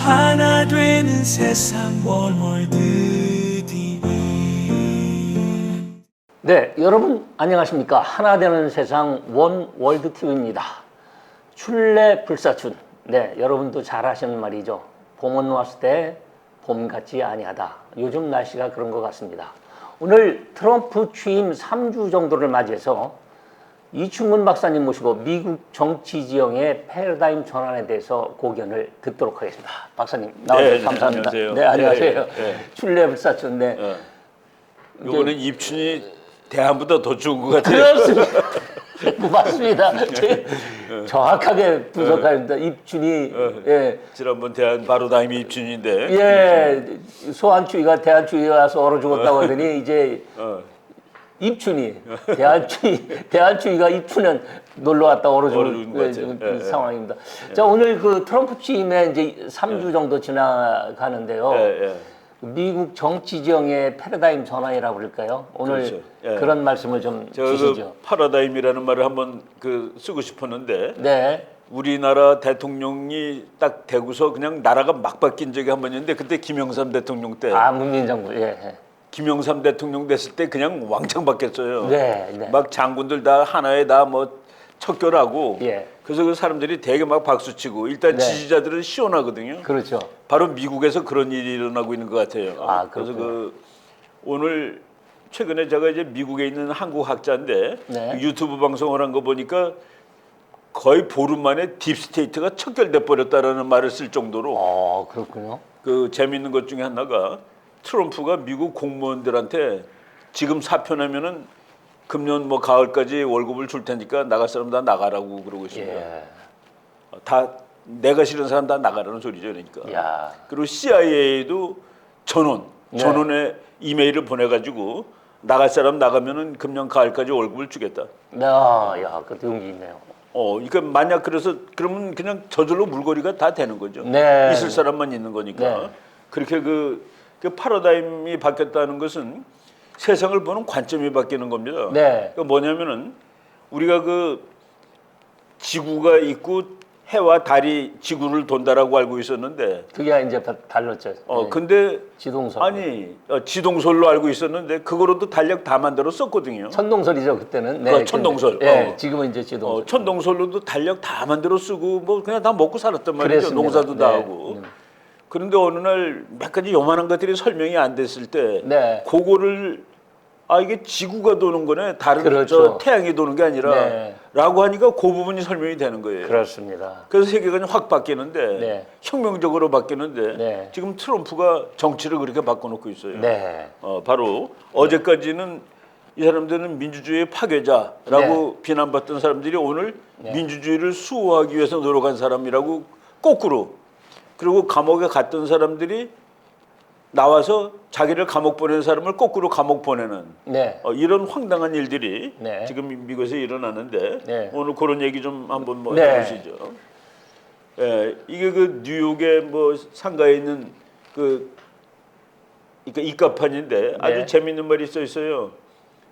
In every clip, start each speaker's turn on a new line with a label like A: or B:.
A: 하나 되는 세상 원월드 TV.
B: 네, 여러분 안녕하십니까? 하나 되는 세상 원 월드 TV입니다. 출래 불사춘. 네, 여러분도 잘 하시는 말이죠. 봄은 왔을 때 봄 같지 아니하다. 요즘 날씨가 그런 것 같습니다. 오늘 트럼프 취임 3주 정도를 맞이해서 이충근 박사님 모시고 미국 정치 지형의 패러다임 전환에 대해서 고견을 듣도록 하겠습니다. 박사님 나와주셔서 감사합니다.
C: 안녕하세요.
B: 네, 안녕하세요.
C: 네.
B: 출래 불사춘. 네.
C: 이거는 입춘이 대안보다 더 좋은 것 같아요.
B: 그렇습니다. 맞습니다. 정확하게 분석합니다. 입춘이 예,
C: 지난번 대안 바로 다음이 입춘인데.
B: 예, 소환추위가 대한추위에 와서 얼어 죽었다고 하더니 이제 입춘이 대한추위가 입춘은 놀러 왔다 얼어 죽은 상황입니다. 자, 오늘 그 트럼프 취임에 이제 3주 정도 지나가는데요. 미국 정치 지형의 패러다임 전환이라고 그럴까요? 오늘
C: 그렇죠.
B: 그런 말씀을 좀 주시죠.
C: 그 파라다임이라는 말을 한번 쓰고 싶었는데.
B: 네.
C: 우리나라 대통령이 딱 되고서 그냥 나라가 막 바뀐 적이 한 번 있는데 그때 김영삼 대통령 때.
B: 아, 문재인 정부. 예.
C: 김영삼 대통령 됐을 때 그냥 왕창 바뀌었어요.
B: 네.
C: 막 장군들 다 하나에 다 뭐 척결하고.
B: 예.
C: 그래서 그 사람들이 되게 막 박수치고 일단 지지자들은 시원하거든요.
B: 그렇죠.
C: 바로 미국에서 그런 일이 일어나고 있는 것 같아요.
B: 아,
C: 그래서 오늘 최근에 제가 이제 미국에 있는 한국 학자인데 유튜브 방송을 한 거 보니까 거의 보름 만에 딥스테이트가 척결돼 버렸다라는 말을 쓸 정도로.
B: 그렇군요.
C: 그 재미있는 것 중에 하나가 트럼프가 미국 공무원들한테 지금 사표 내면은 금년 뭐 가을까지 월급을 줄 테니까 나갈 사람 다 나가라고 그러고 있습니다. 다 내가 싫은 사람 다 나가라는 소리죠, 그러니까. 그리고 CIA도 전원에 이메일을 보내가지고 나갈 사람 나가면은 금년 가을까지 월급을 주겠다.
B: 야, 그것도 용기 있네요.
C: 그러니까 만약 그러면 그냥 저절로 물거리가 다 되는 거죠. 있을 사람만 있는 거니까. 그렇게 그 패러다임이 바뀌었다는 것은 세상을 보는 관점이 바뀌는 겁니다. 그러니까 뭐냐면은 우리가 지구가 있고 해와 달이 지구를 돈다라고 알고 있었는데
B: 그게 이제 달랐죠.
C: 근데
B: 지동설.
C: 지동설로 알고 있었는데 그거로도 달력 다 만들어 썼거든요.
B: 천동설이죠, 그때는.
C: 천동설.
B: 지금은 이제 지동설.
C: 천동설로도 달력 다 만들어 쓰고 뭐 그냥 다 먹고 살았단 말이죠. 그랬습니다. 농사도 다 하고. 그런데 어느 날 몇 가지 요만한 것들이 설명이 안 됐을 때 그거를 이게 지구가 도는 거네. 다른 태양이 도는 게 아니라 라고 하니까 그 부분이 설명이 되는 거예요.
B: 그렇습니다.
C: 그래서 세계관이 확 바뀌는데 혁명적으로 바뀌는데 지금 트럼프가 정치를 그렇게 바꿔놓고 있어요. 바로 어제까지는 이 사람들은 민주주의의 파괴자라고 비난받던 사람들이 오늘 민주주의를 수호하기 위해서 노력한 사람이라고 거꾸로, 그리고 감옥에 갔던 사람들이 나와서 자기를 감옥 보내는 사람을 거꾸로 감옥 보내는 이런 황당한 일들이 지금 미국에서 일어나는데 오늘 그런 얘기 좀 한번 해보시죠. 이게 뉴욕의 상가에 있는 그러니까 입가판인데 아주 재밌는 말이 써 있어요.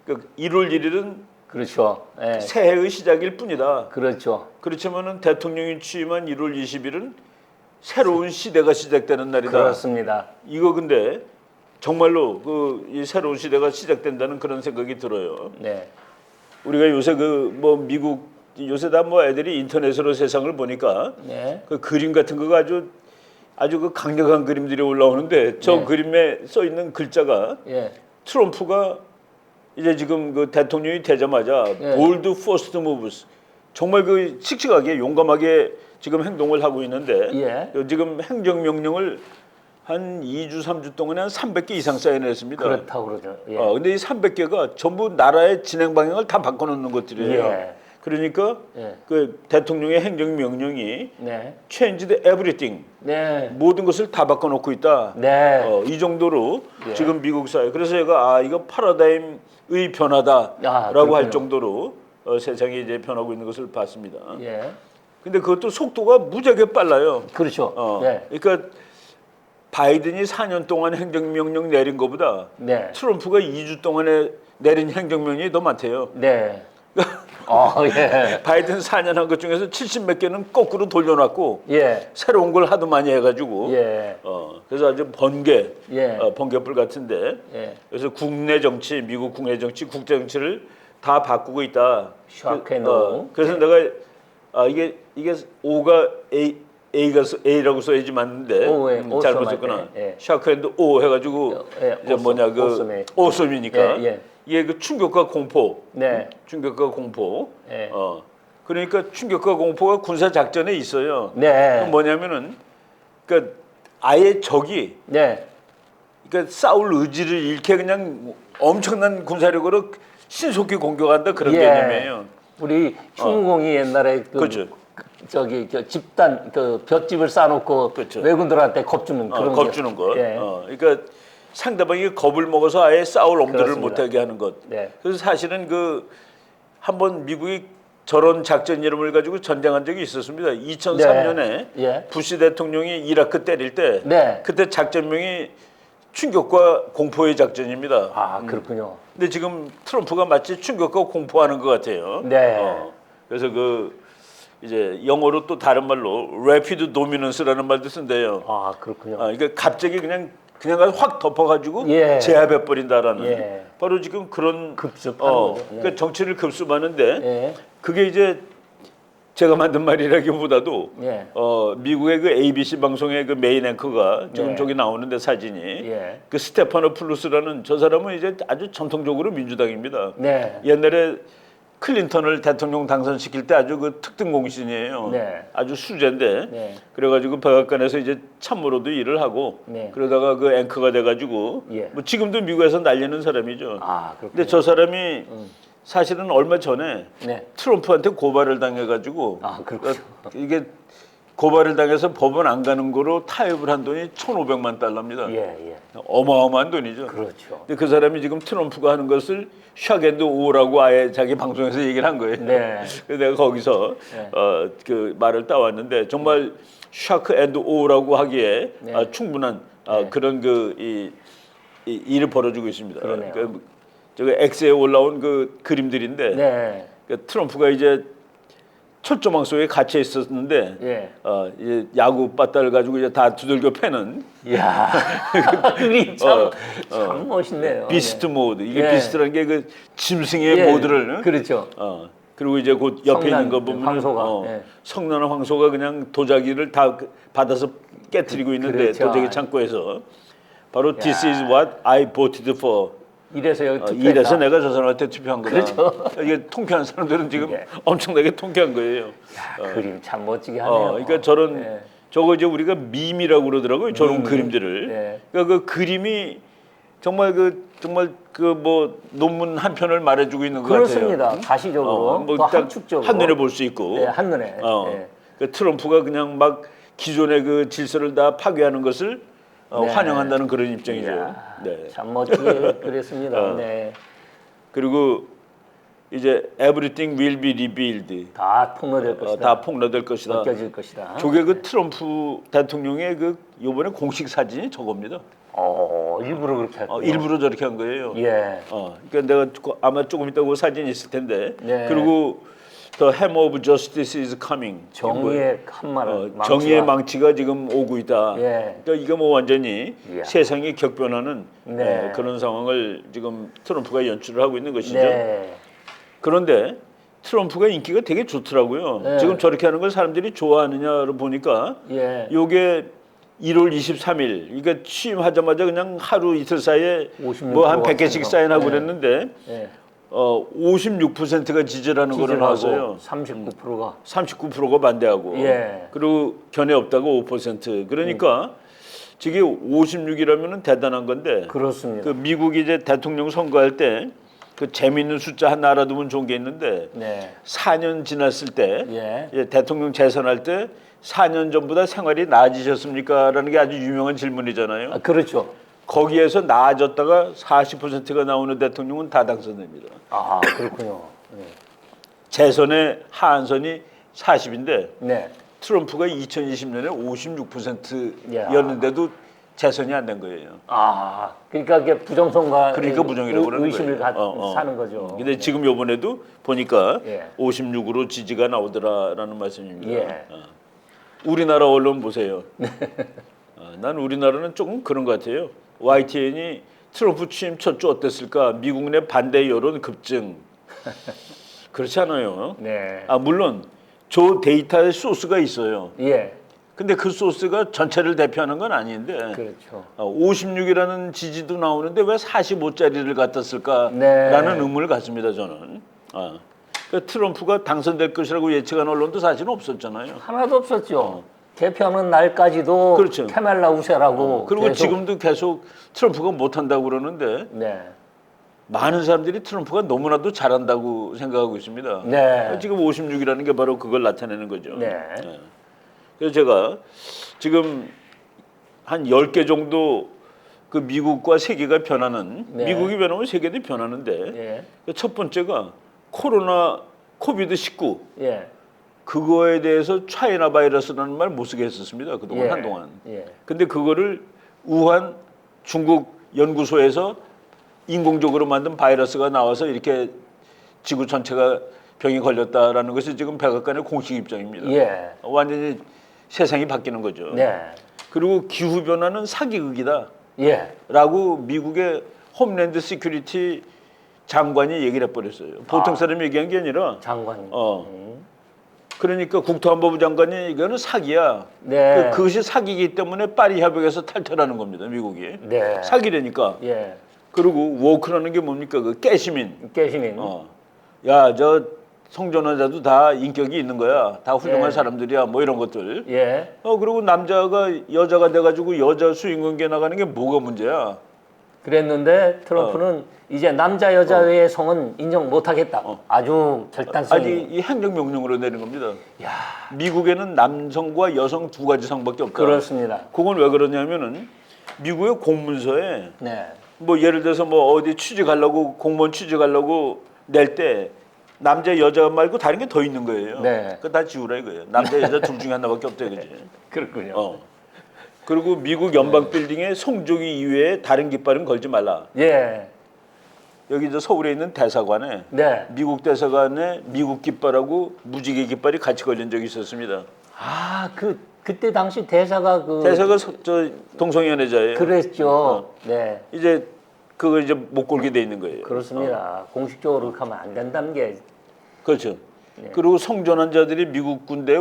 C: 1월 1일은
B: 그렇죠.
C: 새해의 시작일 뿐이다.
B: 그렇죠.
C: 그렇지만은 대통령이 취임한 1월 20일은 새로운 시대가 시작되는 날이다.
B: 그렇습니다.
C: 이거 근데 정말로 이 새로운 시대가 시작된다는 그런 생각이 들어요. 우리가 요새 미국 요새 다 애들이 인터넷으로 세상을 보니까 그 그림 같은 거가 아주 그 강력한 그림들이 올라오는데 저 그림에 써 있는 글자가 트럼프가 이제 지금 대통령이 되자마자 bold first moves, 정말 씩씩하게 용감하게 지금 행동을 하고 있는데 지금 행정명령을 한 2주, 3주 동안에 한 300개 이상 사인했습니다.
B: 그렇다고 그러죠.
C: 근데 이 300개가 전부 나라의 진행 방향을 다 바꿔놓는 것들이에요. 그러니까 그 대통령의 행정명령이 changed everything, 모든 것을 다 바꿔놓고 있다. 이 정도로 지금 미국 사회. 그래서 제가 이거 파라다임의 변화다라고 할 정도로 세상이 이제 변하고 있는 것을 봤습니다. 근데 그것도 속도가 무지하게 빨라요.
B: 그렇죠.
C: 그러니까 바이든이 4년 동안 행정명령 내린 것보다 트럼프가 2주 동안에 내린 행정명령이 더 많대요.
B: 예.
C: 바이든 4년 한 것 중에서 70 몇 개는 거꾸로 돌려놨고
B: 예.
C: 새로운 걸 하도 많이 해가지고
B: 예.
C: 그래서 아주 번개
B: 예.
C: 번개불 같은데
B: 예.
C: 그래서 국내 정치, 미국 국내 정치, 국제 정치를 다 바꾸고 있다. 그래서 내가 이게 O가 A라고 써야지 맞는데 잘못 썼구나. 샤크 앤드 O 해가지고 이제 뭐냐 그 오섬이니까 이게 그 충격과 공포, 충격과 공포. 그러니까 충격과 공포가 군사 작전에 있어요. 그 뭐냐면은 그러니까 아예 적이 그러니까 싸울 의지를 잃게 그냥 엄청난 군사력으로 신속히 공격한다 그런 개념이에요.
B: 우리 휴무공이 옛날에
C: 그렇죠.
B: 저기 집단 볏집을 쌓아놓고
C: 그렇죠.
B: 왜군들한테 겁주는 그런
C: 겁주는 것. 그러니까 상대방이 겁을 먹어서 아예 싸울 엄두를 못하게 하는 것. 그래서 사실은 그 한번 미국이 저런 작전 이름을 가지고 전쟁한 적이 있었습니다. 2003년에 부시 대통령이 이라크 때릴 때 그때 작전명이 충격과 공포의 작전입니다.
B: 아 그렇군요.
C: 근데 지금 트럼프가 마치 충격과 공포하는 것 같아요. 그래서 이제 영어로 또 다른 말로 rapid dominance라는 말도 쓴대요.
B: 아 그렇군요.
C: 그러니까 갑자기 그냥 확 덮어가지고 제압해 버린다라는 바로 지금 그런 그러니까 정치를 급습하는데 그게 이제 제가 만든 말이라기보다도 미국의 그 ABC 방송의 그 메인 앵커가 지금 저기 나오는데 사진이 그 스테파노플루스라는 저 사람은 이제 아주 전통적으로 민주당입니다. 옛날에 클린턴을 대통령 당선시킬 때 아주 그 특등 공신이에요. 아주 수제인데 그래가지고 백악관에서 이제 참모로도 일을 하고 그러다가 그 앵커가 돼가지고 뭐 지금도 미국에서 날리는 사람이죠. 근데 저 사람이 사실은 얼마 전에 트럼프한테 고발을 당해가지고 이게 고발을 당해서 법원 안 가는 거로 타협을 한 돈이 1,500만 달러입니다. 어마어마한 돈이죠.
B: 그렇죠.
C: 근데 그 사람이 지금 트럼프가 하는 것을 샤앤드 오라고 아예 자기 방송에서 얘기를 한 거예요. 그래서 내가 거기서 그 말을 따왔는데 정말 샤크 앤드 오라고 하기에 충분한 그런 이 일을 벌어주고 있습니다. 저기 X에 올라온 그 그림들인데 트럼프가 이제 철조망 속에 갇혀 있었는데 이제 야구 빠따를 가지고 이제 다 두들겨 패는.
B: 이야, 그림 참 멋있네요.
C: 비스트 모드. 이게 비스트라는 게 그 짐승의 모드를.
B: 그렇죠.
C: 그리고 이제 그 옆에 있는 거 보면
B: 황소가
C: 성난한 황소가 그냥 도자기를 다 받아서 깨트리고 있는데 도자기 창고에서 바로 This is what I voted for.
B: 이래서 여기 투표했다.
C: 이래서 내가 저 사람한테 투표한 거다.
B: 그렇죠.
C: 이게 통쾌한 사람들은 지금 엄청나게 통쾌한 거예요.
B: 그림 참 멋지게 하네요.
C: 그러니까 저런 저거 이제 우리가 밈이라고 그러더라고요. 저런 그림들을. 그러니까 그 그림이 정말 뭐 논문 한 편을 말해주고 있는 것 같아요.
B: 그렇습니다. 가시적으로
C: 뭐
B: 또 함축적으로
C: 한눈에 볼 수 있고.
B: 한눈에.
C: 그 트럼프가 그냥 막 기존의 그 질서를 다 파괴하는 것을 환영한다는 그런 입장이죠.
B: 참 멋지게 그랬습니다.
C: 그리고 이제 everything will be rebuilt.
B: 다 폭로될 것이다.
C: 다 폭로될 것이다.
B: 벗겨질 것이다.
C: 저게 그 트럼프 대통령의 그 이번에 공식 사진이 저겁니다.
B: 일부러 그렇게 했고.
C: 일부러 저렇게 한 거예요. 그러니까 내가 아마 조금 이따 그 사진이 있을 텐데. 그리고 The hammer of justice is coming.
B: 정의의 한말,
C: 정의의 망치가 지금 오고 있다. 그러니까 이게 뭐 완전히 세상이 격변하는 그런 상황을 지금 트럼프가 연출을 하고 있는 것이죠. 그런데 트럼프가 인기가 되게 좋더라고요. 지금 저렇게 하는 걸 사람들이 좋아하느냐를 보니까 이게 1월 23일, 그러니까 취임하자마자 그냥 하루 이틀 사이에 뭐 한 100개씩 사인하고 그랬는데 56%가 지지라는 거를 나왔어요. 39%가 반대하고 그리고 견해 없다고 5%. 그러니까 저게 56이라면은 대단한 건데.
B: 그렇습니다.
C: 그 미국이 이제 대통령 선거할 때 그 재미있는 숫자 하나 알아두면 좋은 게 있는데 4년 지났을 때 대통령 재선할 때 4년 전보다 생활이 나아지셨습니까? 라는 게 아주 유명한 질문이잖아요.
B: 그렇죠.
C: 거기에서 나아졌다가 40%가 나오는 대통령은 다 당선됩니다.
B: 그렇군요.
C: 재선의 하한선이 40인데 트럼프가 2020년에 56%였는데도 재선이 안 된 거예요.
B: 아, 그러니까 이게 부정선거
C: 그러니까 부정이라고 그러는
B: 의심을
C: 거예요.
B: 사는 거죠.
C: 근데 지금 요번에도 보니까
B: 예.
C: 56으로 지지가 나오더라라는 말씀입니다.
B: 예.
C: 우리나라 언론 보세요. 난 우리나라는 조금 그런 것 같아요. YTN이 트럼프 취임 첫 주 어땠을까? 미국 내 반대 여론 급증. 그렇지 않아요.
B: 네.
C: 물론 저 데이터의 소스가 있어요.
B: 예.
C: 근데 그 소스가 전체를 대표하는 건 아닌데
B: 그렇죠.
C: 56이라는 지지도 나오는데 왜 45짜리를 갖다 쓸까라는
B: 네.
C: 의문을 갖습니다. 저는. 그러니까 트럼프가 당선될 것이라고 예측한 언론도 사실은 없었잖아요.
B: 하나도 없었죠. 개표하는 날까지도
C: 그렇죠.
B: 카멜라 우세라고.
C: 그리고
B: 계속.
C: 지금도 계속 트럼프가 못한다고 그러는데
B: 네.
C: 많은 사람들이 트럼프가 너무나도 잘한다고 생각하고 있습니다.
B: 네.
C: 지금 56이라는 게 바로 그걸 나타내는 거죠.
B: 네.
C: 그래서 제가 지금 한 10개 정도 그 미국과 세계가 변하는
B: 네.
C: 미국이 변하면 세계도 변하는데
B: 예.
C: 첫 번째가 코비드-19
B: 예.
C: 그거에 대해서 차이나 바이러스라는 말 못 쓰게 했었습니다. 그동안
B: 예.
C: 한동안.
B: 예.
C: 근데 그거를 우한 중국 연구소에서 인공적으로 만든 바이러스가 나와서 이렇게 지구 전체가 병이 걸렸다라는 것이 지금 백악관의 공식 입장입니다.
B: 예.
C: 완전히 세상이 바뀌는 거죠.
B: 네.
C: 그리고 기후 변화는 사기극이다.
B: 예.
C: 라고 미국의 홈랜드 시큐리티 장관이 얘기를 해버렸어요. 보통 사람이 얘기한 게 아니라
B: 장관님.
C: 그러니까 국토안보부 장관이 이거는 사기야.
B: 네.
C: 그것이 사기이기 때문에 파리 협약에서 탈퇴라는 겁니다. 미국이.
B: 네.
C: 사기라니까.
B: 예.
C: 그리고 워크라는 게 뭡니까? 그 깨시민.
B: 깨시민.
C: 야, 저 성전환자도 다 인격이 있는 거야. 다 훌륭한
B: 예.
C: 사람들이야. 뭐 이런 것들.
B: 예.
C: 그리고 남자가 여자가 돼가지고 여자 수인관계 나가는 게 뭐가 문제야?
B: 그랬는데 트럼프는 이제 남자 여자 외의 성은 인정 못하겠다. 아주 결단성이.
C: 아니 이 행정명령으로 내는 겁니다.
B: 야.
C: 미국에는 남성과 여성 두 가지 성밖에 없다.
B: 그렇습니다.
C: 그건 왜 그러냐면은 미국의 공문서에
B: 네.
C: 뭐 예를 들어서 뭐 어디 취직하려고 공무원 취직하려고 낼 때 남자 여자 말고 다른 게 더 있는 거예요.
B: 네.
C: 그거 다 지우라 이거예요. 남자 여자 둘 중에 하나밖에 없다 이거지.
B: 그렇군요.
C: 그리고 미국 연방 빌딩에 송조기 이외에 다른 깃발은 걸지 말라.
B: 예.
C: 여기 저 서울에 있는 대사관에
B: 네.
C: 미국 대사관에 미국 깃발하고 무지개 깃발이 같이 걸린 적이 있었습니다.
B: 아, 그때 당시 대사가
C: 대사가 저 동성연애자예요.
B: 그랬죠. 네.
C: 이제 그거 이제 못 걸게 돼 있는 거예요.
B: 그렇습니다. 공식적으로 그렇게 하면 안 된다는 게.
C: 그렇죠. 그리고 성전환자들이 미국 군대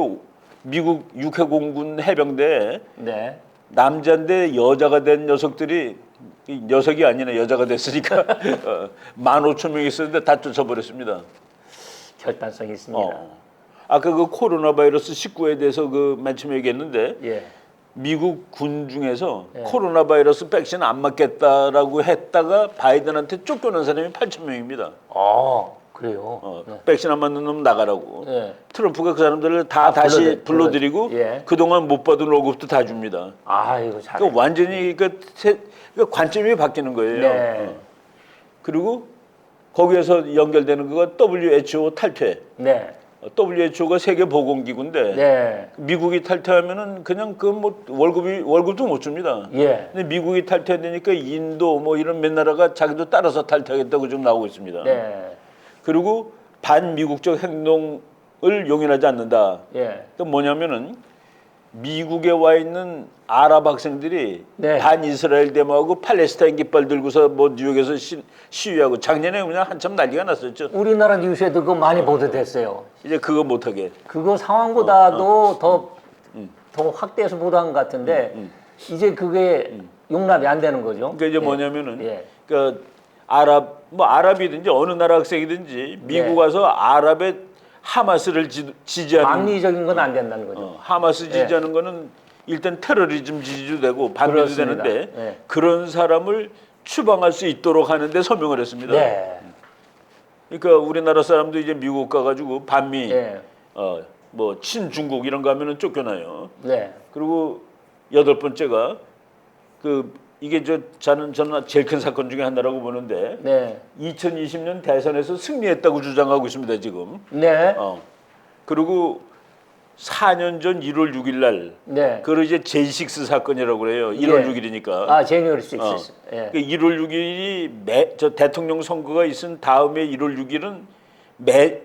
C: 미국 육해공군 해병대에
B: 네.
C: 남자인데 여자가 된 녀석들이 이 녀석이 아니네 여자가 됐으니까 15,000명 있었는데 다 쫓아버렸습니다.
B: 결단성이 있습니다.
C: 아까 그 코로나 바이러스 19에 대해서 그 맨 처음에 얘기했는데
B: 예.
C: 미국 군 중에서 코로나 바이러스 백신 안 맞겠다라고 했다가 바이든한테 쫓겨난 사람이 8,000명입니다.
B: 그래요.
C: 백신 안 맞는 놈 나가라고.
B: 네.
C: 트럼프가 그 사람들을 다 다시 불러들이고
B: 예.
C: 그동안 못 받은 월급도 다 줍니다.
B: 이거 잘.
C: 그러니까 완전히 그 관점이 바뀌는 거예요.
B: 네.
C: 그리고 거기에서 연결되는 거가 WHO 탈퇴.
B: 네.
C: WHO가 세계 보건기구인데
B: 네.
C: 미국이 탈퇴하면은 그냥 그 뭐 월급도 못 줍니다.
B: 예.
C: 근데 미국이 탈퇴되니까 인도 뭐 이런 몇 나라가 자기도 따라서 탈퇴하겠다고 지금 나오고 있습니다.
B: 네.
C: 그리고 반미국적 행동을 용인하지 않는다.
B: 예.
C: 그 뭐냐면은 미국에 와 있는 아랍 학생들이
B: 네.
C: 반이스라엘 데모하고 팔레스타인 깃발 들고서 뭐 뉴욕에서 시위하고 작년에 그냥 한참 난리가 났었죠.
B: 우리나라 뉴스에도 그거 많이 보도됐어요.
C: 이제 그거 못하게.
B: 그거 상황보다도 더 확대해서 보도한 것 같은데 이제 그게 용납이 안 되는 거죠.
C: 그러니까 이제 뭐냐면은 그러니까 아랍이든지 어느 나라 학생이든지 미국 와서 아랍의 하마스를 지지하는
B: 합리적인 건 안 된다는 거죠.
C: 하마스 지지하는 거는 일단 테러리즘 지지도 되고 반미도
B: 그렇습니다.
C: 되는데 그런 사람을 추방할 수 있도록 하는데 서명을 했습니다.
B: 네.
C: 그러니까 우리나라 사람도 이제 미국 가가지고 반미,
B: 네.
C: 뭐 친중국 이런 거 하면은 쫓겨나요.
B: 네.
C: 그리고 8번째가 이게 저는 제일 큰 사건 중에 하나라고 보는데
B: 네.
C: 2020년 대선에서 승리했다고 주장하고 있습니다 지금.
B: 네.
C: 그리고 4년 전 1월 6일 날,
B: 네.
C: 그걸 이제 J6 사건이라고 그래요. 1월
B: 예.
C: 6일이니까.
B: 아, 제니얼 6. 예.
C: 그 1월 6일이 저 대통령 선거가 있은 다음에 1월 6일은 매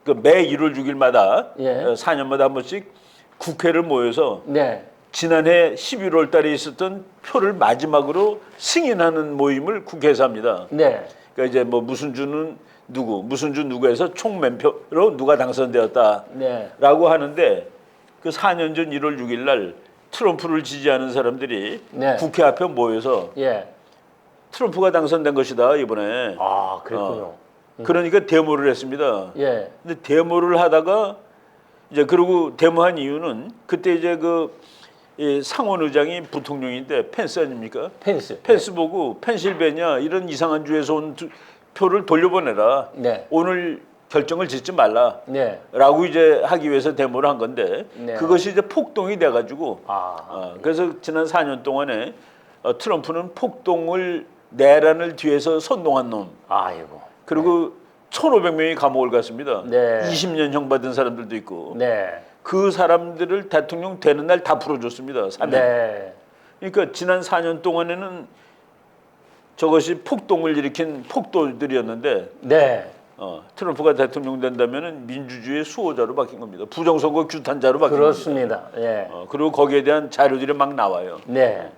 C: 1월 6일마다
B: 예.
C: 4년마다 한 번씩 국회를 모여서
B: 네.
C: 지난해 11월 달에 있었던 표를 마지막으로 승인하는 모임을 국회에서 합니다.
B: 네.
C: 그러니까 이제 뭐 무슨 주는 누구, 무슨 주 누구에서 총 몇 표로 누가 당선되었다라고
B: 네.
C: 하는데 그 4년 전 1월 6일 날 트럼프를 지지하는 사람들이
B: 네.
C: 국회 앞에 모여서
B: 예.
C: 트럼프가 당선된 것이다 이번에.
B: 아, 그랬군요.
C: 그러니까 데모를 했습니다.
B: 예.
C: 근데 데모를 하다가 이제 그리고 데모한 이유는 그때 이제 이 상원 의장이 부통령인데 펜스 아닙니까?
B: 펜스.
C: 펜스 보고 펜실베니아 이런 이상한 주에서 온 표를 돌려보내라.
B: 네.
C: 오늘 결정을 짓지 말라.
B: 네.
C: 라고 이제 하기 위해서 데모를 한 건데
B: 네.
C: 그것이 이제 폭동이 돼가지고
B: 아.
C: 그래서 지난 4년 동안에 트럼프는 폭동을 내란을 뒤에서 선동한 놈.
B: 아이고.
C: 그리고 1,500명이 감옥을 갔습니다.
B: 네.
C: 20년 받은 사람들도 있고.
B: 네.
C: 그 사람들을 대통령 되는 날 다 풀어줬습니다. 4년.
B: 네.
C: 그러니까 지난 4년 동안에는 저것이 폭동을 일으킨 폭도들이었는데
B: 네.
C: 트럼프가 대통령 된다면은 민주주의의 수호자로 바뀐 겁니다. 부정선거 규탄자로 바뀐
B: 그렇습니다.
C: 겁니다.
B: 예.
C: 그리고 거기에 대한 자료들이 막 나와요.
B: 네.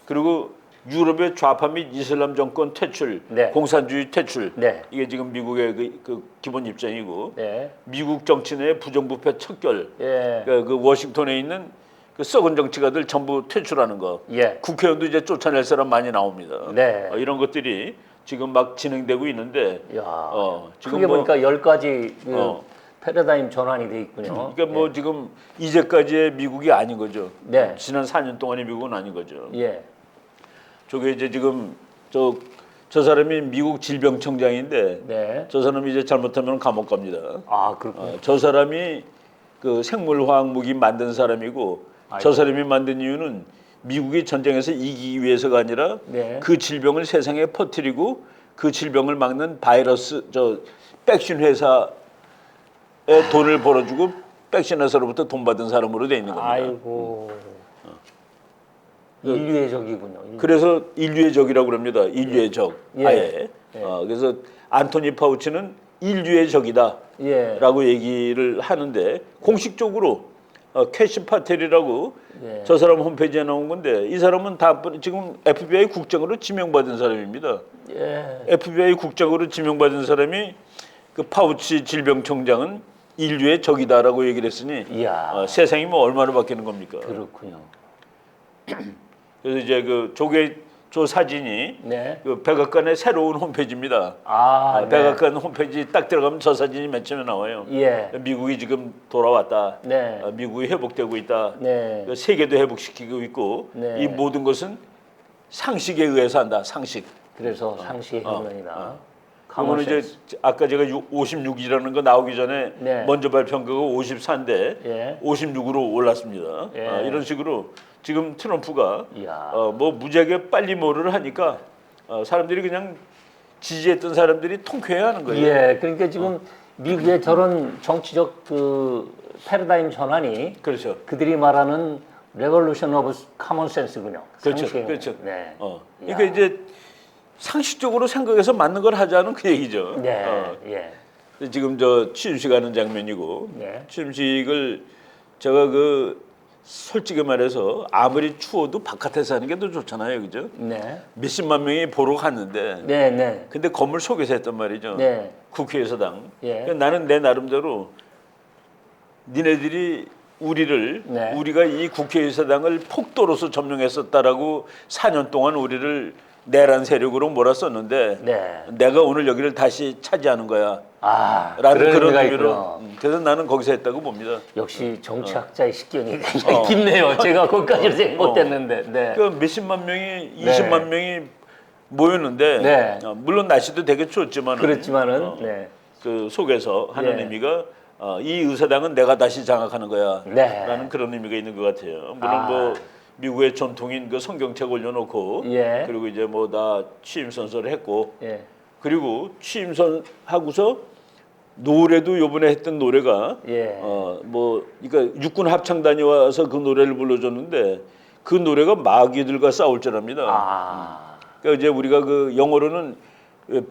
C: 그리고 유럽의 좌파 및 이슬람 정권 퇴출,
B: 네.
C: 공산주의 퇴출,
B: 네.
C: 이게 지금 미국의 그 기본 입장이고,
B: 네.
C: 미국 정치 내 부정부패 척결,
B: 예.
C: 그 워싱턴에 있는 그 썩은 정치가들 전부 퇴출하는 거,
B: 예.
C: 국회의원도 이제 쫓아낼 사람 많이 나옵니다.
B: 네.
C: 이런 것들이 지금 막 진행되고 있는데,
B: 야.
C: 지금
B: 크게 보니까 10가지 그 패러다임 전환이 돼 있군요.
C: 그러니까 뭐 지금 이제까지의 미국이 아닌 거죠.
B: 네.
C: 지난 4년 동안의 미국은 아닌 거죠.
B: 예.
C: 저게 이제 지금 저 사람이 미국 질병청장인데
B: 네.
C: 저 사람이 이제 잘못하면 감옥 갑니다.
B: 아, 그렇군요.
C: 저 사람이 그 생물화학 무기 만든 사람이고 저 사람이 만든 이유는 미국이 전쟁에서 이기기 위해서가 아니라
B: 네.
C: 그 질병을 세상에 퍼뜨리고 그 질병을 막는 바이러스 백신 회사에 돈을 벌어주고 백신 회사로부터 돈 받은 사람으로 돼 있는 겁니다.
B: 아이고. 인류의 적이군요.
C: 그래서 인류의 적이라고 그럽니다. 인류의 적.
B: 예.
C: 아예.
B: 예.
C: 그래서 안토니 파우치는 인류의 적이다라고
B: 예.
C: 얘기를 하는데 공식적으로 캐시 파텔이라고
B: 예.
C: 저 사람 홈페이지에 나온 건데 이 사람은 다 지금 FBI 국장으로 지명받은 사람입니다.
B: 예.
C: FBI 국장으로 지명받은 사람이 그 파우치 질병청장은 인류의 적이다라고 얘기를 했으니
B: 이야.
C: 세상이 뭐 얼마나 바뀌는 겁니까?
B: 그렇군요.
C: 그래서 이제 저 사진이
B: 네.
C: 그 백악관의 새로운 홈페이지입니다.
B: 아, 네.
C: 백악관 홈페이지 딱 들어가면 저 사진이 맨 처음에 나와요.
B: 예.
C: 미국이 지금 돌아왔다.
B: 네.
C: 미국이 회복되고 있다.
B: 네.
C: 그 세계도 회복시키고 있고
B: 네.
C: 이 모든 것은 상식에 의해서 한다. 상식.
B: 그래서 상시의 혁명이다.
C: 그거는 이제 아까 제가 56이라는 거 나오기 전에
B: 네.
C: 먼저 발표한 거가 54인데
B: 예.
C: 56으로 올랐습니다.
B: 예.
C: 이런 식으로 지금 트럼프가
B: 이야.
C: 뭐 무지하게 빨리 뭐를 하니까 사람들이 그냥 지지했던 사람들이 통쾌해하는 거예요.
B: 예. 그러니까 지금 미국의 저런 정치적 그 패러다임 전환이
C: 그렇죠.
B: 그들이 말하는 레볼루션 오브 카먼 센스군요.
C: 그렇죠.
B: 상식의
C: 그렇죠.
B: 네.
C: 그러니까 이제 상식적으로 생각해서 맞는 걸 하자는 그 얘기죠.
B: 네. 예.
C: 지금 저 취임식 하는 장면이고
B: 네.
C: 취임식을 제가 솔직히 말해서 아무리 추워도 바깥에서 하는 게 더 좋잖아요, 그죠?
B: 네.
C: 몇십만 명이 보러 갔는데,
B: 네, 네.
C: 근데 건물 속에서 했단 말이죠.
B: 네.
C: 국회의사당.
B: 예.
C: 그러니까 나는 내 나름대로 니네들이
B: 네.
C: 우리가 이 국회의사당을 폭도로서 점령했었다라고 4년 동안 우리를 내란 세력으로 몰았었는데,
B: 네.
C: 내가 오늘 여기를 다시 차지하는 거야.
B: 아,
C: 라는 그런
B: 의미가
C: 의미로.
B: 있구나.
C: 그래서 나는 거기서 했다고 봅니다.
B: 역시 정치학자의 식견이 굉장히 깊네요. 제가 거기까지 생각 못했는데. 네.
C: 그 몇십만 명이 20만 명이 모였는데
B: 네.
C: 물론 날씨도 되게 추웠지만
B: 그렇지만은 네.
C: 그 속에서 하는
B: 예.
C: 의미가 이 의사당은 내가 다시 장악하는 거야
B: 네.
C: 라는 그런 의미가 있는 것 같아요. 물론 뭐 미국의 전통인 그 성경책 올려놓고
B: 예.
C: 그리고 이제 뭐 다 취임 선서를 했고
B: 예.
C: 그리고 취임선 하고서 노래도 요번에 했던 노래가
B: 예.
C: 뭐 그러니까 육군 합창 다녀와서 그 노래를 불러줬는데 그 노래가 마귀들과 싸울 줄합니다. 그러니까 이제 우리가 그 영어로는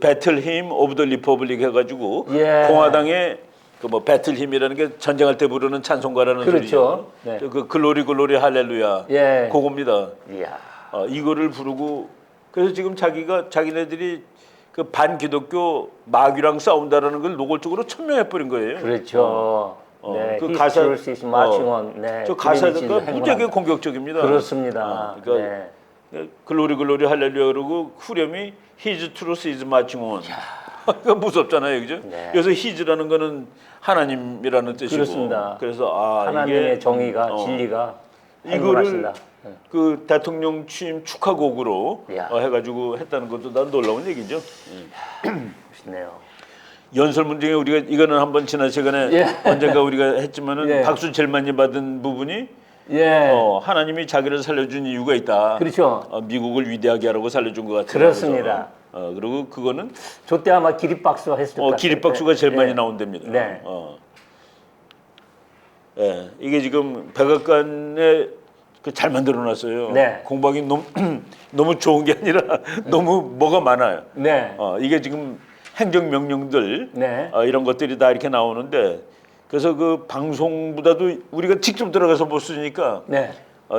C: 배틀 힘 오브 더 리퍼블릭 해가지고
B: 예.
C: 공화당의 그 뭐 배틀 힘이라는 게 전쟁할 때 부르는 찬송가라는
B: 그렇죠.
C: 소리죠.
B: 네.
C: 그 글로리 글로리 할렐루야.
B: 예.
C: 그겁니다.
B: 이야.
C: 이거를 부르고 그래서 지금 자기네들이 그 반기독교 마귀랑 싸운다라는 걸 노골적으로 천명해 버린 거예요.
B: 그렇죠. 네,
C: 그 가사
B: 네,
C: 저 가사가 무지하게 공격적입니다.
B: 그렇습니다.
C: 그러니까 글로리 글로리 할렐루야 그러고 후렴이 His truth is marching on. 그러니까 무섭잖아요, 그죠?
B: 네.
C: 그래서 His라는 거는 하나님이라는 뜻이고.
B: 그렇습니다.
C: 그래서
B: 하나님의
C: 이게
B: 정의가 진리가
C: 이거를
B: 행하신다.
C: 그 대통령 취임 축하곡으로
B: 야.
C: 해가지고 했다는 것도 난 놀라운 얘기죠.
B: 멋있네요.
C: 연설문 중에 우리가 이거는 한번 지난 시간에
B: 예.
C: 언젠가 우리가 했지만은
B: 예.
C: 박수 제일 많이 받은 부분이
B: 예.
C: 하나님이 자기를 살려준 이유가 있다.
B: 그렇죠.
C: 미국을 위대하게 하라고 살려준 것 같아요.
B: 그렇습니다.
C: 그리고 그거는
B: 저때 아마 기립박수 했을 것 같아요.
C: 기립박수가 제일
B: 네.
C: 많이 나온답니다.
B: 네.
C: 이게 지금 백악관에 잘 만들어놨어요.
B: 네.
C: 공방이 너무 좋은 게 아니라 너무 뭐가 많아요.
B: 네.
C: 이게 지금 행정명령들
B: 네.
C: 이런 것들이 다 이렇게 나오는데 그래서 그 방송보다도 우리가 직접 들어가서 볼 수 있으니까
B: 네.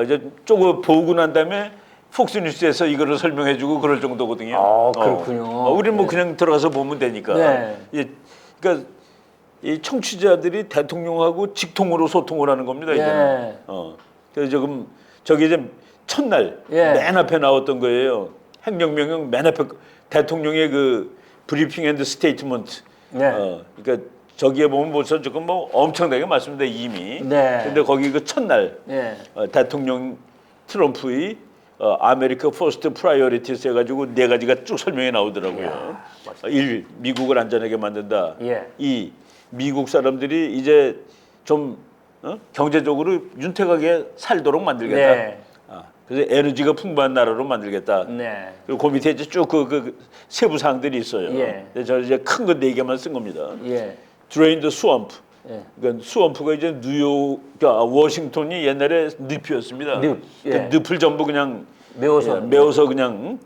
C: 이제 조금 보고 난 다음에 폭스뉴스에서 이거를 설명해주고 그럴 정도거든요.
B: 그렇군요.
C: 우리는 뭐
B: 네.
C: 그냥 들어가서 보면 되니까.
B: 네.
C: 그러니까 이 청취자들이 대통령하고 직통으로 소통을 하는 겁니다. 이제는.
B: 예.
C: 그래서 지금 저기 이제 첫날
B: 예.
C: 맨 앞에 나왔던 거예요. 행정명령 맨 앞에 대통령의 그 브리핑 앤드 스테이트먼트.
B: 네.
C: 그러니까 저기에 보면 벌써 조금 뭐 엄청나게 많습니다 이미.
B: 네.
C: 근데 거기 그 첫날
B: 예.
C: 대통령 트럼프의 아메리카 퍼스트 프라이어리티스 해가지고 네 가지가 쭉 설명이 나오더라고요.
B: 이야,
C: 1. 미국을 안전하게 만든다.
B: 예.
C: 2. 미국 사람들이 이제 좀 경제적으로 윤택하게 살도록 만들겠다.
B: 네.
C: 그래서 에너지가 풍부한 나라로 만들겠다.
B: 네.
C: 그리고 그 밑에 이제 쭉 그 세부 사항들이 있어요.
B: 예.
C: 근데 저는 이제 큰 거 네 개만 쓴 겁니다.
B: 예.
C: Drain the swamp.
B: 예.
C: 그러니까 수원프가 이제 뉴욕, 그러니까 워싱턴이 옛날에 늪이었습니다.
B: 늪, 예.
C: 그 늪을 전부 그냥
B: 메워서
C: 그냥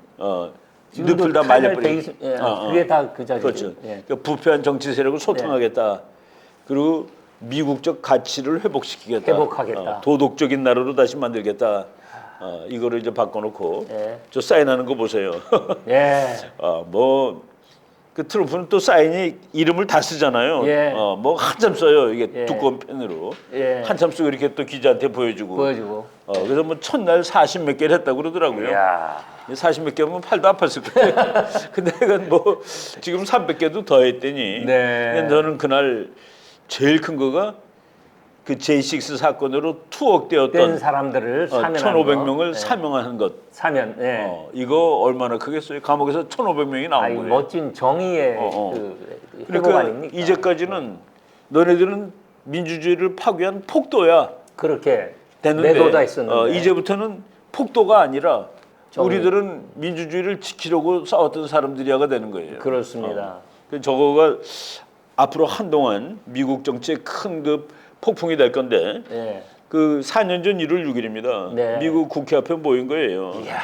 B: 지금도
C: 늪을 다
B: 칼날
C: 말려버리고.
B: 예. 그게 다 그 자리죠.
C: 그렇죠.
B: 예.
C: 그러니까 부패한 정치 세력을 소탕하겠다. 그리고 미국적 가치를 회복시키겠다.
B: 회복하겠다.
C: 도덕적인 나라로 다시 만들겠다. 이거를 이제 바꿔놓고
B: 예.
C: 저 사인하는 거 보세요.
B: 예.
C: 그 트럼프는 또 사인이 이름을 다 쓰잖아요.
B: 예.
C: 뭐 한참 써요. 이게
B: 예.
C: 두꺼운 펜으로.
B: 예.
C: 한참 쓰고 이렇게 또 기자한테 보여주고. 그래서 뭐 첫날 40몇 개를 했다고 그러더라고요.
B: 이야.
C: 40몇 개면 팔도 아팠을 거예요. 근데 이건 뭐 지금 300개도 더 했더니.
B: 네.
C: 근데 저는 그날 제일 큰 거가 그 J6 사건으로 투옥되었던
B: 사람들을
C: 1,500명을
B: 네.
C: 사명하는 것.
B: 사면. 예.
C: 이거 얼마나 크겠어요? 감옥에서 1,500명이 나온 거예요.
B: 멋진 정의의 그 회복
C: 그러니까
B: 아닙니까?
C: 이제까지는 너네들은 민주주의를 파괴한 폭도야.
B: 그렇게
C: 됐는데
B: 매도다 있었는데
C: 이제부터는 폭도가 아니라
B: 정의.
C: 우리들은 민주주의를 지키려고 싸웠던 사람들이야가 되는 거예요.
B: 그렇습니다.
C: 저거가 앞으로 한동안 미국 정치의 큰 그 폭풍이 될 건데
B: 예.
C: 그 4년 전 1월 6일입니다.
B: 네.
C: 미국 국회 앞에 모인 거예요.
B: 이야.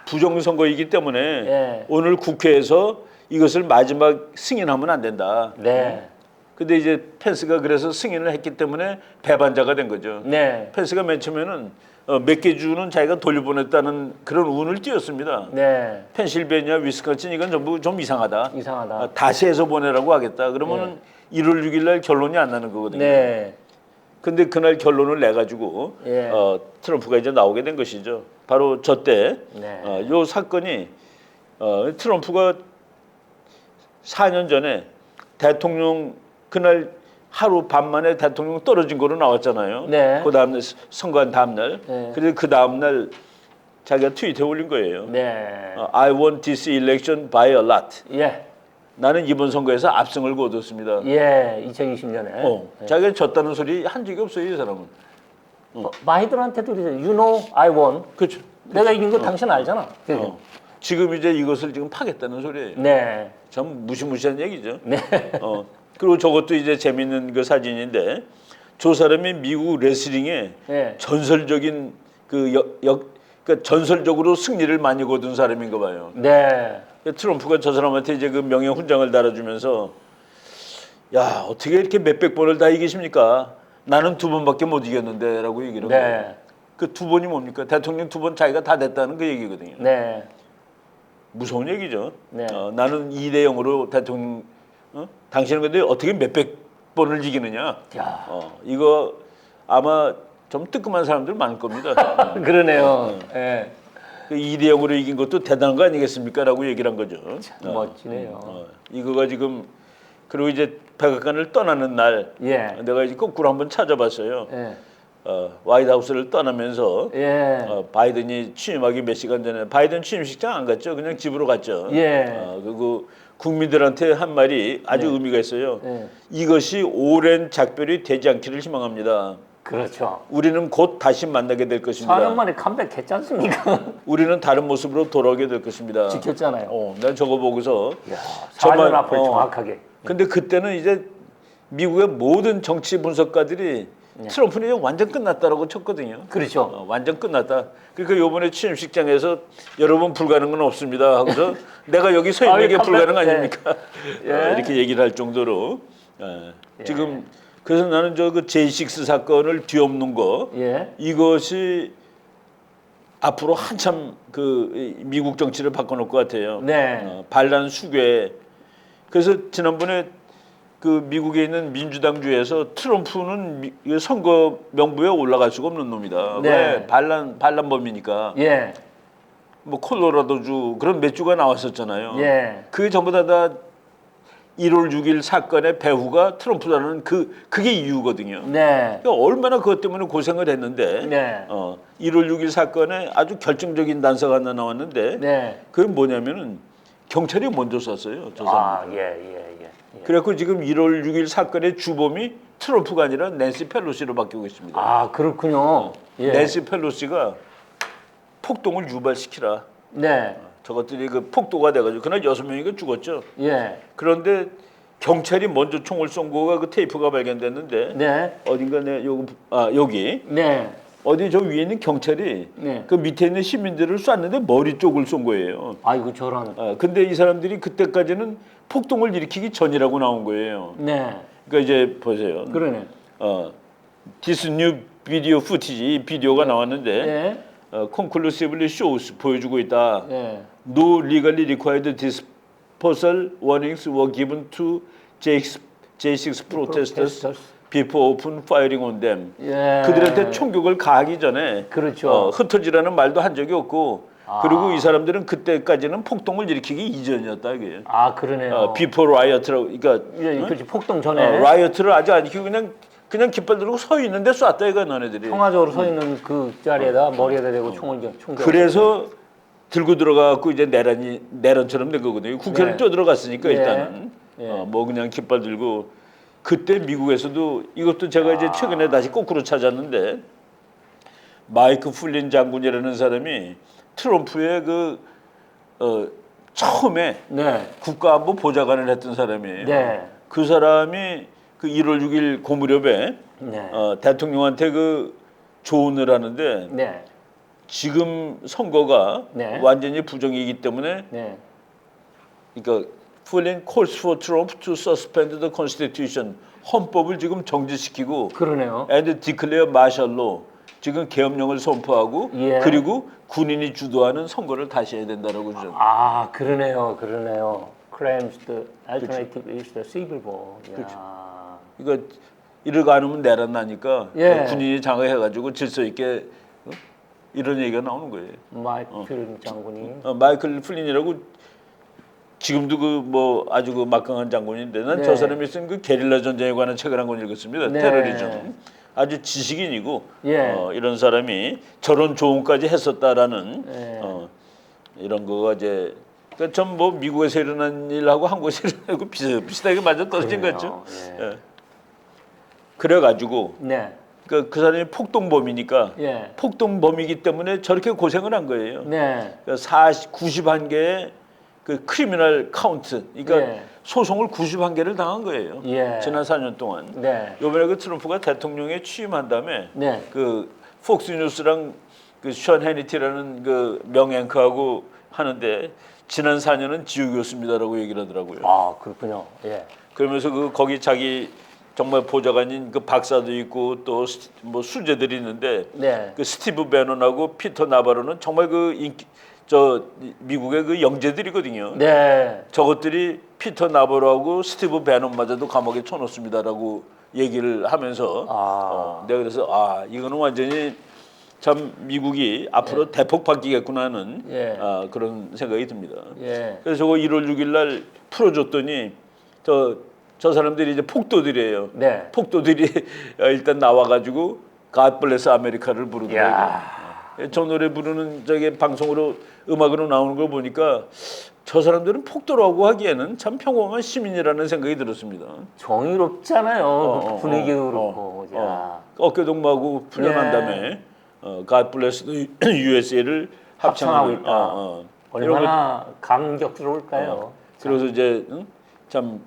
C: 부정선거이기 때문에
B: 예.
C: 오늘 국회에서 이것을 마지막 승인하면 안 된다.
B: 네.
C: 근데 이제 펜스가 그래서 승인을 했기 때문에 배반자가 된 거죠.
B: 네.
C: 펜스가 맨 처음에는 몇 개 주는 자기가 돌려보냈다는 그런 운을 띄웠습니다.
B: 네.
C: 펜실베니아, 위스콘신 이건 전부 좀 이상하다.
B: 이상하다.
C: 다시 해서 보내라고 하겠다. 그러면은 1월 6일 날 결론이 안 나는 거거든요.
B: 네.
C: 근데 그날 결론을 내 가지고
B: 예.
C: 트럼프가 이제 나오게 된 것이죠. 바로 저때
B: 네.
C: 요 사건이 트럼프가 4년 전에 대통령 그날 하루 밤 만에 대통령 떨어진 거로 나왔잖아요.
B: 네.
C: 그 다음날 선거한 다음날.
B: 네.
C: 그래서 그 다음날 자기가 트위터에 올린 거예요.
B: 네.
C: I won this election by a lot.
B: 예.
C: 나는 이번 선거에서 압승을 거뒀습니다.
B: 예. 2020년에.
C: 자기가 졌다는 소리 한 적이 없어요, 이 사람은.
B: 마이들한테도 그러죠. You know I won.
C: 그렇죠.
B: 내가 이긴 거 당신 알잖아.
C: 지금 이제 이것을 지금 파겠다는 소리예요.
B: 네.
C: 참 무시무시한 얘기죠.
B: 네.
C: 그리고 저것도 이제 재밌는 그 사진인데 저 사람이 미국 레슬링의
B: 예.
C: 전설적인 그러니까 전설적으로 승리를 많이 거둔 사람인가 봐요.
B: 네.
C: 트럼프가 저 사람한테 이제 그 명예 훈장을 달아주면서 야 어떻게 이렇게 몇백 번을 다 이기십니까? 나는 2번밖에 못 이겼는데라고 얘기를 하고
B: 네.
C: 그 2번이 뭡니까? 대통령 2번 자기가 다 됐다는 그 얘기거든요.
B: 네.
C: 무서운 얘기죠.
B: 네.
C: 나는 2대 0으로 대통령 당신은 근데 어떻게 몇백 번을 이기느냐?
B: 야.
C: 이거 아마 좀 뜨끔한 사람들 많을 겁니다.
B: 그러네요. 예.
C: 그 2대 0으로 이긴 것도 대단한 거 아니겠습니까? 라고 얘기를 한 거죠.
B: 멋지네요.
C: 이거가 지금 그리고 이제 백악관을 떠나는 날
B: 예.
C: 내가 이제 거꾸로 한번 찾아봤어요.
B: 예.
C: 화이트하우스를 떠나면서
B: 예.
C: 바이든이 취임하기 몇 시간 전에 바이든 취임식장 안 갔죠. 그냥 집으로 갔죠.
B: 예.
C: 그리고 국민들한테 한 말이 아주
B: 네.
C: 의미가 있어요.
B: 네.
C: 이것이 오랜 작별이 되지 않기를 희망합니다.
B: 그렇죠.
C: 우리는 곧 다시 만나게 될 것입니다.
B: 4년 만에 컴백했지 않습니까?
C: 우리는 다른 모습으로 돌아오게 될 것입니다.
B: 지켰잖아요.
C: 난 저거 보고서
B: 이야, 4년
C: 정말,
B: 앞을 정확하게.
C: 근데 그때는 이제 미국의 모든 정치 분석가들이 트럼프는 이제 완전 끝났다라고 쳤거든요.
B: 그렇죠.
C: 완전 끝났다. 그러니까 이번에 취임식장에서 여러분 불가능은 없습니다 하고서 내가 여기 서 있는 게 불가능 아닙니까?
B: 예.
C: 이렇게 얘기를 할 정도로 지금 그래서 나는 저 그 J6 사건을 뒤엎는 거
B: 예.
C: 이것이 앞으로 한참 그 미국 정치를 바꿔놓을 것 같아요.
B: 네.
C: 반란 수괴. 그래서 지난번에 그 미국에 있는 민주당주에서 트럼프는 선거 명부에 올라갈 수가 없는 놈이다.
B: 네.
C: 왜? 반란범이니까.
B: 예.
C: 뭐 콜로라도주 그런 몇 주가 나왔었잖아요.
B: 예.
C: 그게 전부 다 1월 6일 사건의 배후가 트럼프라는 그게 이유거든요.
B: 네.
C: 그러니까 얼마나 그것 때문에 고생을 했는데
B: 네.
C: 1월 6일 사건에 아주 결정적인 단서가 하나 나왔는데
B: 네.
C: 그게 뭐냐면은 경찰이 먼저 쐈어요. 저 사람.
B: 예.
C: 그래갖고 지금 1월 6일 사건의 주범이 트럼프가 아니라 낸시 펠로시로 바뀌고 있습니다.
B: 아, 그렇군요. 예.
C: 낸시 펠로시가 폭동을 유발시키라.
B: 네.
C: 저것들이 그 폭도가 돼가지고 그날 6명이 죽었죠.
B: 예.
C: 그런데 경찰이 먼저 총을 쏜 거가 그 테이프가 발견됐는데
B: 네.
C: 어딘가 여기
B: 네.
C: 어디 저 위에 있는 경찰이
B: 네.
C: 그 밑에 있는 시민들을 쐈는데 머리 쪽을 쏜 거예요.
B: 아이고 저런.
C: 근데 이 사람들이 그때까지는 폭동을 일으키기 전이라고 나온 거예요.
B: 네.
C: 그러니까 이제 보세요.
B: 그러네.
C: This new video footage 이 비디오가 나왔는데
B: 예.
C: conclusively shows 보여주고 있다.
B: 예.
C: No legally required dispersal warnings were given to J6 protesters before open firing on them.
B: 예.
C: 그들한테 총격을 가하기 전에
B: 그렇죠.
C: 흩어지라는 말도 한 적이 없고 그리고 이 사람들은 그때까지는 폭동을 일으키기 이전이었다 이게.
B: 아, 그러네요.
C: before riot라고 그러니까
B: 예, 그렇지. 폭동 전에
C: riot를 아직 안 일으키고 그냥 깃발 들고 서 있는데 쐈다 이거 너네들이.
B: 평화적으로 서 있는 그 자리에다 머리에다 대고 총격.
C: 그래서 들고 들어가고 이제 내란처럼 된 거거든요. 국회를
B: 네.
C: 뛰어들어갔으니까
B: 네.
C: 일단은
B: 네.
C: 뭐 그냥 깃발 들고 그때 미국에서도 이것도 제가 이제 최근에 다시 거꾸로 찾았는데 마이크 플린 장군이라는 사람이 트럼프의 처음에
B: 네.
C: 국가안보 보좌관을 했던 사람이에요.
B: 네.
C: 그 사람이 그 1월 6일 고무렵에
B: 네.
C: 대통령한테 그 조언을 하는데
B: 네.
C: 지금 선거가
B: 네.
C: 완전히 부정이기 때문에
B: 네.
C: 그러니까 Flynn calls for Trump to suspend the Constitution 헌법을 지금 정지시키고
B: 그러네요.
C: and declare martial law 지금 계엄령을 선포하고
B: 예.
C: 그리고 군인이 주도하는 선거를 다시 해야 된다라고 그러죠.
B: 아, 그러네요. Claims the alternative is the civil war.
C: 그러니까 이러고 안 하면 내란 나니까
B: 예.
C: 군인이 장악해가지고 질서 있게 이런 얘기가 나오는 거예요.
B: 마이크 필 장군이.
C: 마이클 플린이라고 지금도 그 뭐 아주 그 막강한 장군인데 난
B: 네.
C: 저 사람이 쓴 그 게릴라 전쟁에 관한 책을 한 권 읽었습니다.
B: 네.
C: 테러리즘. 아주 지식인이고
B: 예.
C: 이런 사람이 저런 조언까지 했었다라는
B: 네.
C: 이런 거가 이제 그러니까 전 뭐 미국에서 일어난 일하고 한국에서 일어나고 비슷하게 맞아 떨어진 거죠.
B: 예.
C: 그래가지고
B: 네.
C: 그 사람이 폭동범이니까
B: 예.
C: 폭동범이기 때문에 저렇게 고생을 한 거예요.
B: 네.
C: 그러니까 91개의 그 크리미널 카운트, 그러니까
B: 예.
C: 소송을 91개를 당한 거예요.
B: 예.
C: 지난 4년 동안.
B: 네.
C: 이번에 그 트럼프가 대통령에 취임한 다음에
B: 네.
C: 그 폭스뉴스랑 그 션 해니티라는 그 명앵커하고 하는데 지난 4년은 지옥이었습니다라고 얘기를 하더라고요.
B: 아, 그렇군요. 예.
C: 그러면서 그 거기 자기 정말 보좌관인 그 박사도 있고 또 뭐 수재들이 있는데
B: 네.
C: 그 스티브 배논하고 피터 나바로는 정말 그 인기 저 미국의 그 영재들이거든요.
B: 네.
C: 저것들이 피터 나바로하고 스티브 배논마저도 감옥에 쳐놓습니다라고 얘기를 하면서 내가 그래서 이거는 완전히 참 미국이 앞으로 대폭 바뀌겠구나 하는 그런 생각이 듭니다.
B: 예.
C: 그래서 저거 1월 6일 날 풀어줬더니 저 사람들이 이제 폭도들이에요.
B: 네.
C: 폭도들이 일단 나와가지고 God Bless America를 부르더라고요. 저 노래 부르는 저기 방송으로 음악으로 나오는 걸 보니까 저 사람들은 폭도라고 하기에는 참 평범한 시민이라는 생각이 들었습니다.
B: 정의롭잖아요. 그 분위기도 그렇고.
C: 어깨동무하고 풀려난 다음에 God Bless the USA를
B: 합창하고
C: 합창하고
B: 있다. 얼마나 감격스러울까요?
C: 그래서 이제 참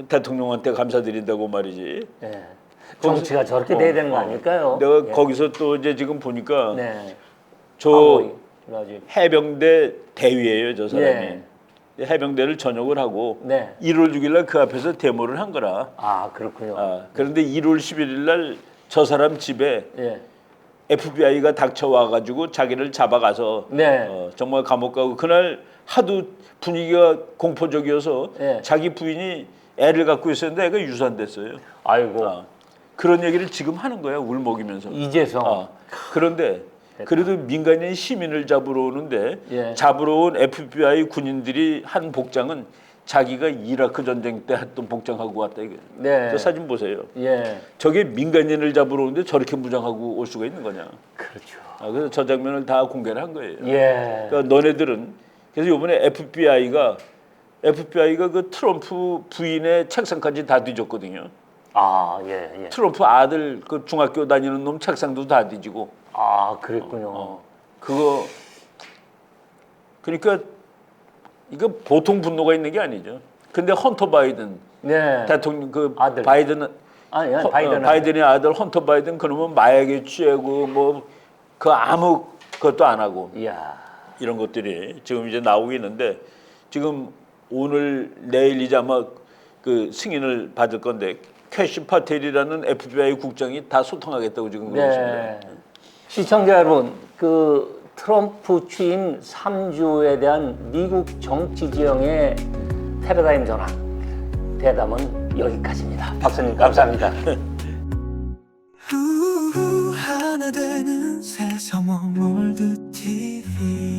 C: 대통령한테 감사드린다고 말이지.
B: 네. 정치가 저렇게 돼야 되는 거 아닐까요?
C: 내가 거기서 또 이제 지금 보니까
B: 네.
C: 저 해병대 대위예요, 저 사람이. 해병대를 전역을 하고 1월 6일 날 그 앞에서 데모를 한 거라.
B: 아, 그렇군요.
C: 그런데 1월 11일 날 저 사람 집에 FBI가 닥쳐와 가지고 자기를 잡아가서 정말 감옥 가고 그날 하도 분위기가 공포적이어서 자기 부인이 애를 갖고 있었는데 애가 유산됐어요.
B: 아이고.
C: 그런 얘기를 지금 하는 거야, 울먹이면서.
B: 이제서.
C: 그런데 그래도 민간인 시민을 잡으러 오는데 잡으러 온 FBI 군인들이 한 복장은 자기가 이라크 전쟁 때 했던 복장하고 왔다 이거. 저 사진 보세요. 저게 민간인을 잡으러 오는데 저렇게 무장하고 올 수가 있는 거냐.
B: 그렇죠.
C: 그래서 저 장면을 다 공개를 한 거예요. 그러니까 너네들은 그래서 이번에 FBI가 그 트럼프 부인의 책상까지 다 뒤졌거든요. 트럼프 아들 그 중학교 다니는 놈 책상도 다 뒤지고.
B: 그랬군요.
C: 그거 그러니까 이거 보통 분노가 있는 게 아니죠. 근데 헌터 바이든 대통령 그
B: 아들.
C: 바이든의 아들 헌터 바이든 그놈은 마약에 취하고 뭐 그 아무 것도 안 하고 이런 것들이 지금 이제 나오고 있는데 지금 오늘 내일 이제 아마 그 승인을 받을 건데 캐시 파텔이라는 FBI 국장이 다 소통하겠다고 지금 그러고 있습니다.
B: 시청자 여러분, 그 트럼프 취임 3주에 대한 미국 정치 지형의 패러다임 전환 대담은 여기까지입니다. 박사님 감사합니다.
A: 하나 되는 세상 월드 TV